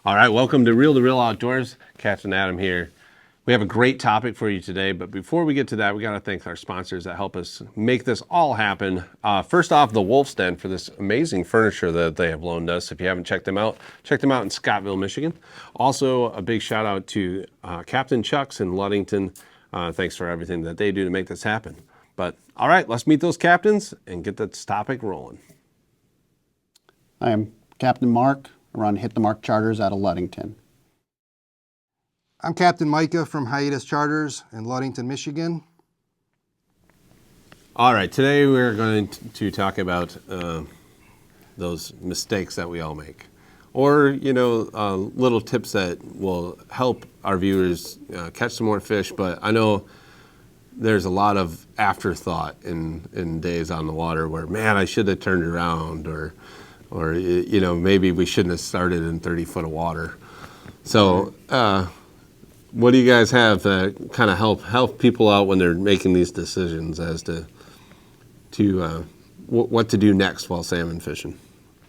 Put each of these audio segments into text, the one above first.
All right, welcome to Real Outdoors. Captain Adam here. We have a great topic for you today, but before we get to that, we got to thank our sponsors that help us make this all happen. First off, the Wolf's Den for this amazing furniture that they have loaned us. If you haven't checked them out in Scottville, Michigan. Also, a big shout out to Captain Chuck's in Ludington. Thanks for everything that they do to make this happen. But all right, let's meet those captains and get this topic rolling. I am Captain Mark. I run Hit the Mark Charters out of Ludington. I'm Captain Micah from Hiatus Charters in Ludington, Michigan. All right, today we're going to talk about those mistakes that we all make. Or, little tips that will help our viewers catch some more fish. But I know there's a lot of afterthought in days on the water where, man, I should have turned around, or maybe we shouldn't have started in 30 foot of water. So what do you guys have that kind of help people out when they're making these decisions as to what to do next while salmon fishing?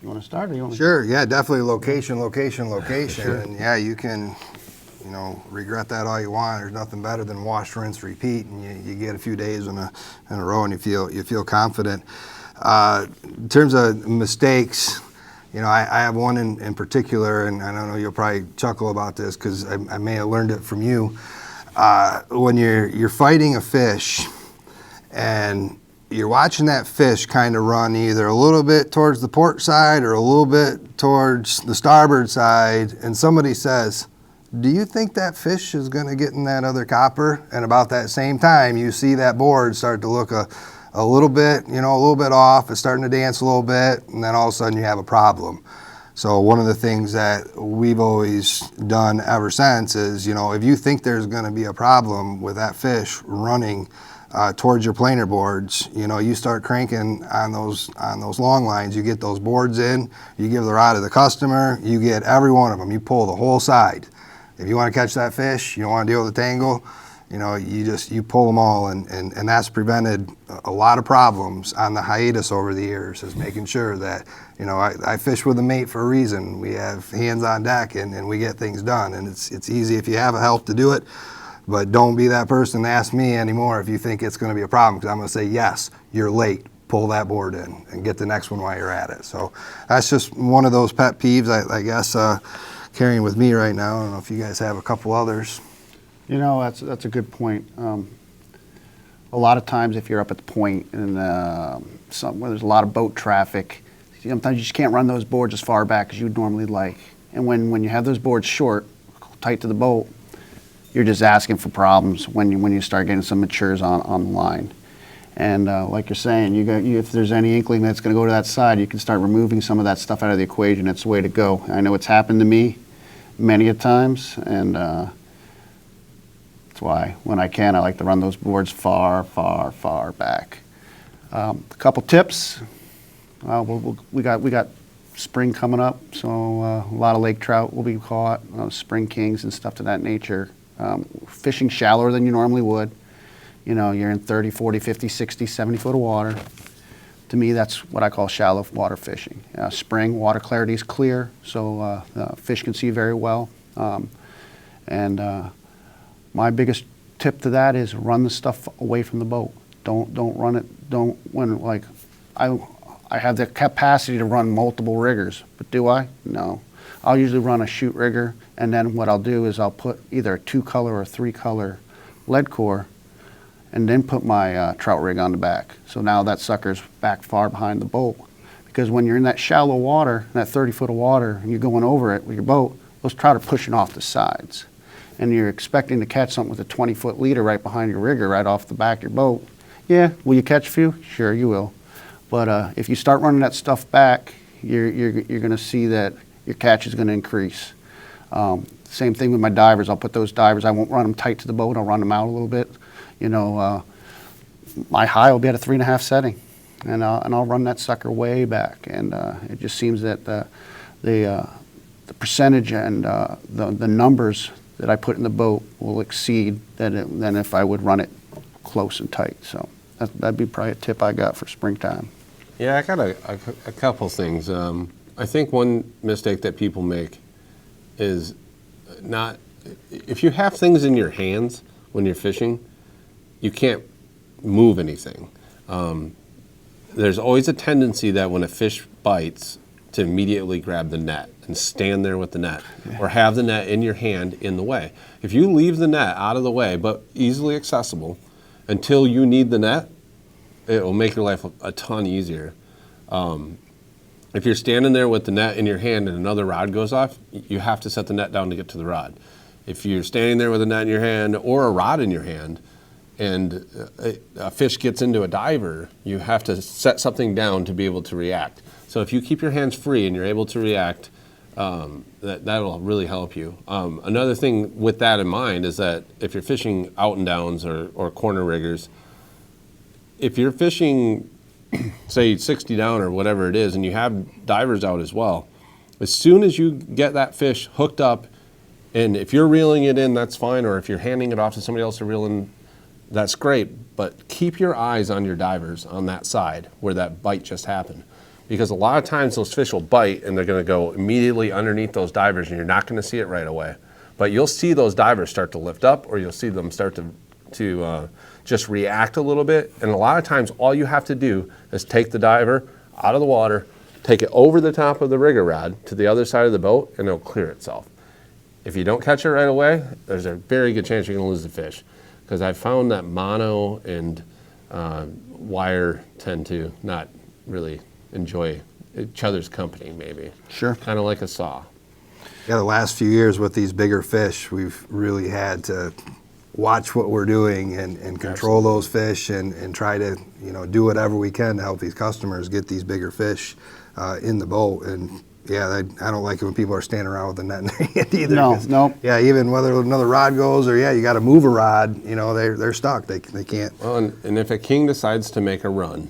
You want to start, or you want to? Sure, yeah, definitely location. Sure. And yeah, you can, regret that all you want. There's nothing better than wash, rinse, repeat, and you get a few days in a row and you feel confident. In terms of mistakes, I have one in particular, and I don't know, you'll probably chuckle about this because I may have learned it from you. When you're fighting a fish and you're watching that fish kind of run either a little bit towards the port side or a little bit towards the starboard side, and somebody says, "Do you think that fish is going to get in that other copper?" And about that same time, you see that board start to look a little bit, a little bit off. It's starting to dance a little bit, and then all of a sudden you have a problem. So one of the things that we've always done ever since is, if you think there's going to be a problem with that fish running towards your planer boards, you start cranking on those long lines. You get those boards in, you give the rod to the customer, you get every one of them. You pull the whole side. If you want to catch that fish, you don't want to deal with the tangle, you pull them all, and that's prevented a lot of problems on the hiatus over the years, is making sure that, I fish with a mate for a reason. We have hands on deck and we get things done, and it's easy if you have a help to do it, but don't be that person to ask me anymore if you think it's going to be a problem, because I'm going to say, yes, you're late. Pull that board in and get the next one while you're at it. So that's just one of those pet peeves, I guess, carrying with me right now. I don't know if you guys have a couple others. That's a good point. A lot of times if you're up at the point and where there's a lot of boat traffic, sometimes you just can't run those boards as far back as you'd normally like. And when you have those boards short, tight to the boat, you're just asking for problems when you start getting some matures on the line. And like you're saying, if there's any inkling that's going to go to that side, you can start removing some of that stuff out of the equation. That's the way to go. I know it's happened to me many a times, and that's why when I can, I like to run those boards far, far, far back. A couple tips. We got spring coming up, so a lot of lake trout will be caught, spring kings and stuff to that nature. Fishing shallower than you normally would. You're in 30, 40, 50, 60, 70 foot of water. To me, that's what I call shallow water fishing. Spring, water clarity is clear, so fish can see very well. My biggest tip to that is run the stuff away from the boat. Don't run it. I have the capacity to run multiple riggers, but do I? No. I'll usually run a shoot rigger, and then what I'll do is I'll put either a 2-color or 3-color lead core, and then put my trout rig on the back. So now that sucker's back far behind the boat. Because when you're in that shallow water, that 30 foot of water, and you're going over it with your boat, those trout are pushing off the sides. And you're expecting to catch something with a 20-foot leader right behind your rigger, right off the back of your boat. Yeah, will you catch a few? Sure, you will. But if you start running that stuff back, you're going to see that your catch is going to increase. Same thing with my divers. I'll put those divers, I won't run them tight to the boat, I'll run them out a little bit. My high will be at a 3.5 setting, and I'll run that sucker way back. And it just seems that the percentage and the numbers that I put in the boat will exceed than if I would run it close and tight. So that'd be probably a tip I got for springtime. Yeah, I got a couple things. I think one mistake that people make is not, if you have things in your hands when you're fishing, you can't move anything. There's always a tendency that when a fish bites to immediately grab the net and stand there with the net, or have the net in your hand in the way. If you leave the net out of the way but easily accessible until you need the net, it will make your life a ton easier. If you're standing there with the net in your hand and another rod goes off, you have to set the net down to get to the rod. If you're standing there with a net in your hand or a rod in your hand and a fish gets into a diver, you have to set something down to be able to react. So if you keep your hands free and you're able to react, that'll really help you. Another thing with that in mind is that if you're fishing out and downs or corner riggers, if you're fishing, say 60 down or whatever it is, and you have divers out as well, as soon as you get that fish hooked up, and if you're reeling it in, that's fine, or if you're handing it off to somebody else to reel in, that's great, but keep your eyes on your divers on that side where that bite just happened. Because a lot of times those fish will bite and they're gonna go immediately underneath those divers and you're not gonna see it right away. But you'll see those divers start to lift up, or you'll see them start to just react a little bit. And a lot of times all you have to do is take the diver out of the water, take it over the top of the rigger rod to the other side of the boat, and it'll clear itself. If you don't catch it right away, there's a very good chance you're gonna lose the fish. Because I found that mono and wire tend to not really enjoy each other's company, maybe. Sure. Kind of like a saw. Yeah, the last few years with these bigger fish, we've really had to watch what we're doing and control those fish and try to, do whatever we can to help these customers get these bigger fish in the boat. And yeah, I don't like it when people are standing around with the net in their hand either. No. Yeah, even whether another rod goes or you got to move a rod, they're stuck. They can't. Well, and if a king decides to make a run,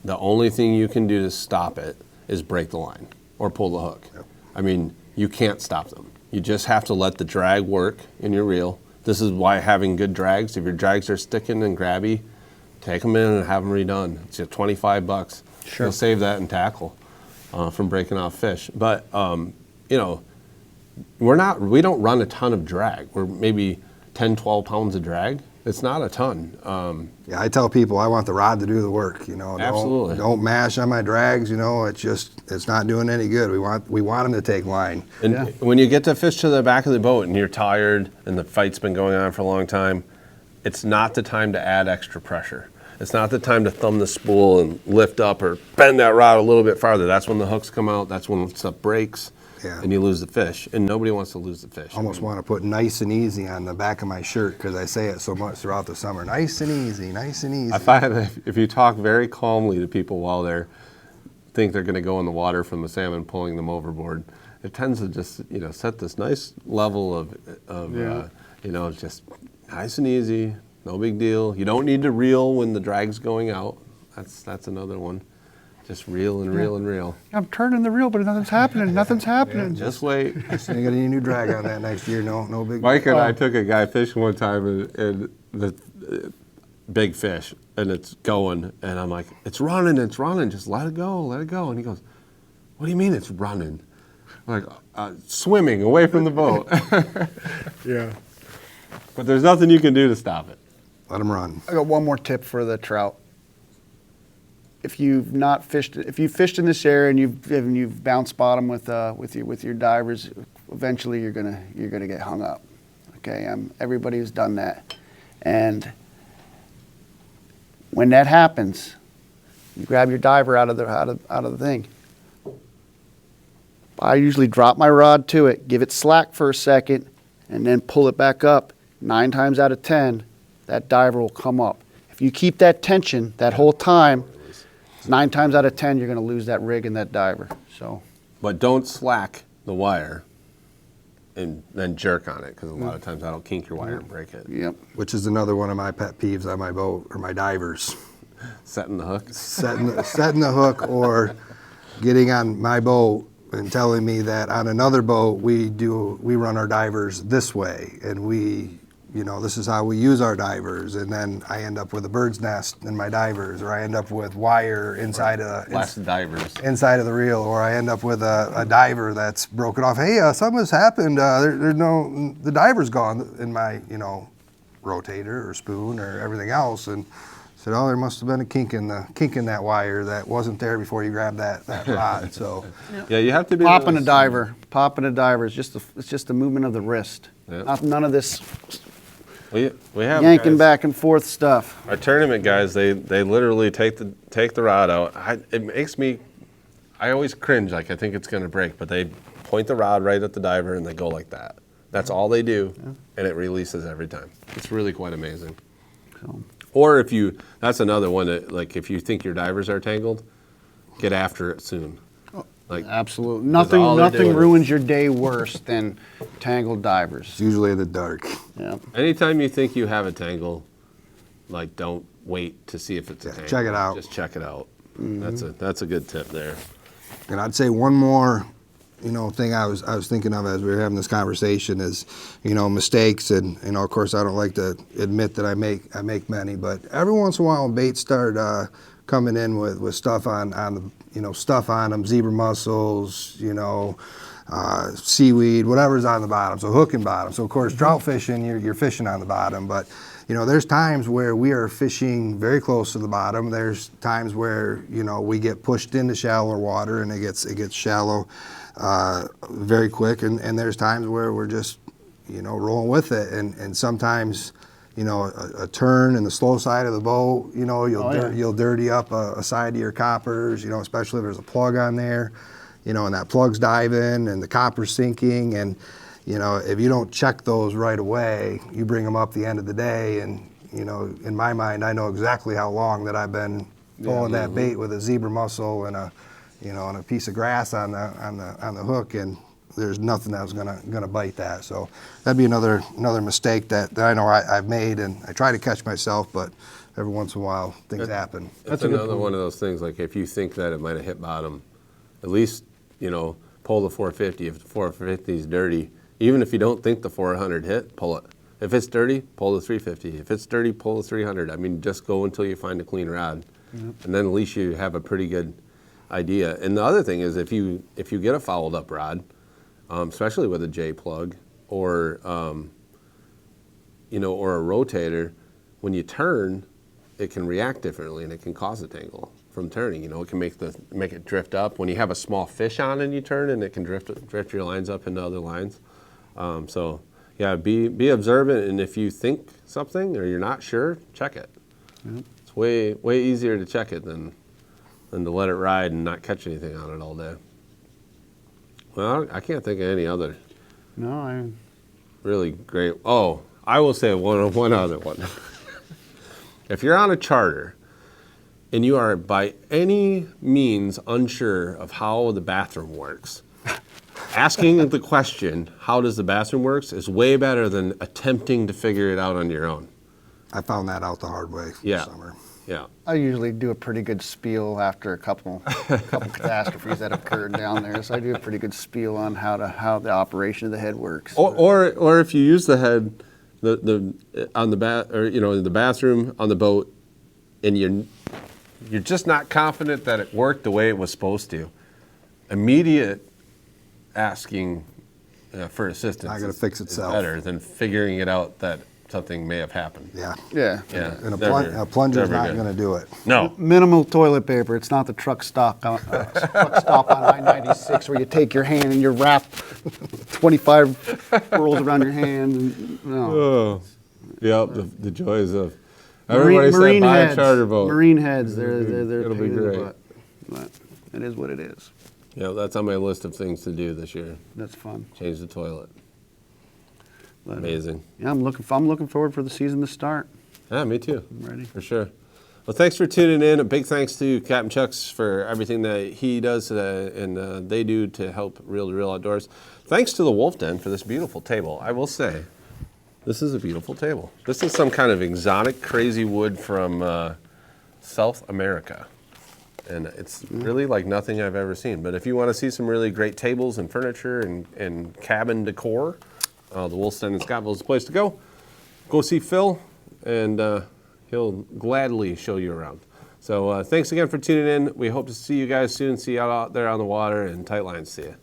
the only thing you can do to stop it is break the line or pull the hook. Yep. I mean, you can't stop them. You just have to let the drag work in your reel. This is why having good drags, if your drags are sticking and grabby, take them in and have them redone. It's just $25. Sure. You'll save that in tackle from breaking off fish. But, we don't run a ton of drag. We're maybe 10, 12 pounds of drag. It's not a ton. Yeah, I tell people I want the rod to do the work. Absolutely. Don't mash on my drags. It's not doing any good. We want them to take line. And when you get to fish to the back of the boat and you're tired and the fight's been going on for a long time, it's not the time to add extra pressure. It's not the time to thumb the spool and lift up or bend that rod a little bit farther. That's when the hooks come out. That's when stuff breaks. Yeah. And you lose the fish, and nobody wants to lose the fish. Almost want to put nice and easy on the back of my shirt because I say it so much throughout the summer. Nice and easy, nice and easy. I find that if you talk very calmly to people while they think they're going to go in the water from the salmon pulling them overboard, it tends to just set this nice level of just nice and easy, no big deal. You don't need to reel when the drag's going out. That's another one. Just reel and reel and reel. I'm turning the reel, but nothing's happening. Nothing's happening. Just wait. So you got any new drag on that next year? No big. Micah and I took a guy fishing one time, and the big fish, and it's going, and I'm like, it's running, just let it go. And he goes, what do you mean it's running? I'm like, swimming away from the boat. Yeah. But there's nothing you can do to stop it. Let them run. I got one more tip for the trout. If you've not fished, if you fished in this area and you've bounced bottom with your divers, eventually you're gonna get hung up. Okay, everybody has done that, and when that happens, you grab your diver out of the thing. I usually drop my rod to it, give it slack for a second, and then pull it back up. 9 times out of 10, that diver will come up. If you keep that tension that whole time, 9 times out of 10, you're going to lose that rig and that diver. So, but don't slack the wire and then jerk on it, because a lot of times that'll kink your wire and break it. yep. Which is another one of my pet peeves on my boat or my divers. Setting the hook. Setting the hook or getting on my boat and telling me that on another boat we run our divers this way and we this is how we use our divers, and then I end up with a bird's nest in my divers, or I end up with wire inside of inside of the reel, or I end up with a diver that's broken off. Hey, something's happened. The diver's gone in my rotator or spoon or everything else, and said, oh, there must have been a kink in that wire that wasn't there before you grabbed that rod. So yeah, you have to be Popping a diver is it's just the movement of the wrist. Yeah. None of this we have yanking guys, back and forth stuff. Our tournament guys, they literally take the rod out. It makes me, I always cringe, like I think it's going to break, but they point the rod right at the diver and they go like that. That's all they do, and it releases every time. It's really quite amazing. So. Or that's another one that, like, if you think your divers are tangled, get after it soon. Like, Absolutely. Nothing ruins your day worse than tangled divers. it's usually in the dark. Yeah. anytime you think you have a tangle, like, don't wait to see if it's a tangle. check it out. Just check it out. That's a good tip there. And I'd say one more, thing I was thinking of as we were having this conversation is, mistakes, and of course I don't like to admit that I make many, but every once in a while when baits start coming in with stuff on the stuff on them, zebra mussels, seaweed, whatever's on the bottom, so hook and bottom. So of course trout fishing, you're fishing on the bottom, but there's times where we are fishing very close to the bottom. There's times where we get pushed into shallower water and it gets shallow very quick, and there's times where we're just rolling with it, and sometimes a turn in the slow side of the boat, you'll dirty up a side of your coppers, especially if there's a plug on there, and that plug's diving and the copper's sinking, and if you don't check those right away, you bring them up the end of the day, and in my mind I know exactly how long that I've been pulling that bait with a zebra mussel and and a piece of grass on the hook, and there's nothing that was gonna bite that. So that'd be another mistake that I know I've made, and I try to catch myself, but every once in a while things happen. That's another one of those things, like if you think that it might have hit bottom, at least, pull the 450. If the 450 is dirty, even if you don't think the 400 hit, pull it. If it's dirty, pull the 350. If it's dirty, pull the 300. I mean, just go until you find a clean rod. And then at least you have a pretty good idea. And the other thing is, if you get a fouled up rod, especially with a J plug or or a rotator, when you turn, it can react differently and it can cause a tangle from turning. It can make it drift up. When you have a small fish on and you turn, and it can drift your lines up into other lines. So yeah, be observant, and if you think something or you're not sure, check it. It's way easier to check it than to let it ride and not catch anything on it all day. Well, I can't think of any other really great. Oh, I will say one other one. If you're on a charter and you are by any means unsure of how the bathroom works, asking the question, how does the bathroom works, is way better than attempting to figure it out on your own. I found that out the hard way this summer. Yeah. I usually do a pretty good spiel after a couple catastrophes that occurred down there. So I do a pretty good spiel on how the operation of the head works. Or if you use the head, on the in the bathroom on the boat, and you're just not confident that it worked the way it was supposed to, immediate asking for assistance Not gonna fix itself. is better than figuring it out that something may have happened. Yeah. Yeah. And a plunger's not going to do it. No. Minimal toilet paper. It's not the truck stop on I-96 where you take your hand and you wrap 25 rolls around your hand. And, no. Oh. Yep. The joys of everybody said buy a charter boat. Marine heads. They're It'll be great. But it is what it is. Yeah, that's on my list of things to do this year. That's fun. Change the toilet. But, Amazing. Yeah, I'm looking forward for the season to start. Yeah, me too. I'm ready. For sure. Well, thanks for tuning in. A big thanks to Captain Chucks for everything that he does and they do to help Reel to Reel Outdoors. Thanks to the Wolf Den for this beautiful table. I will say, this is a beautiful table. This is some kind of exotic, crazy wood from South America. And it's really like nothing I've ever seen. But if you want to see some really great tables and furniture and cabin decor, the Wolf Den in Scottville is the place to go. go see Phil, and he'll gladly show you around. So thanks again for tuning in. We hope to see you guys soon. See you out there on the water, and tight lines. See you.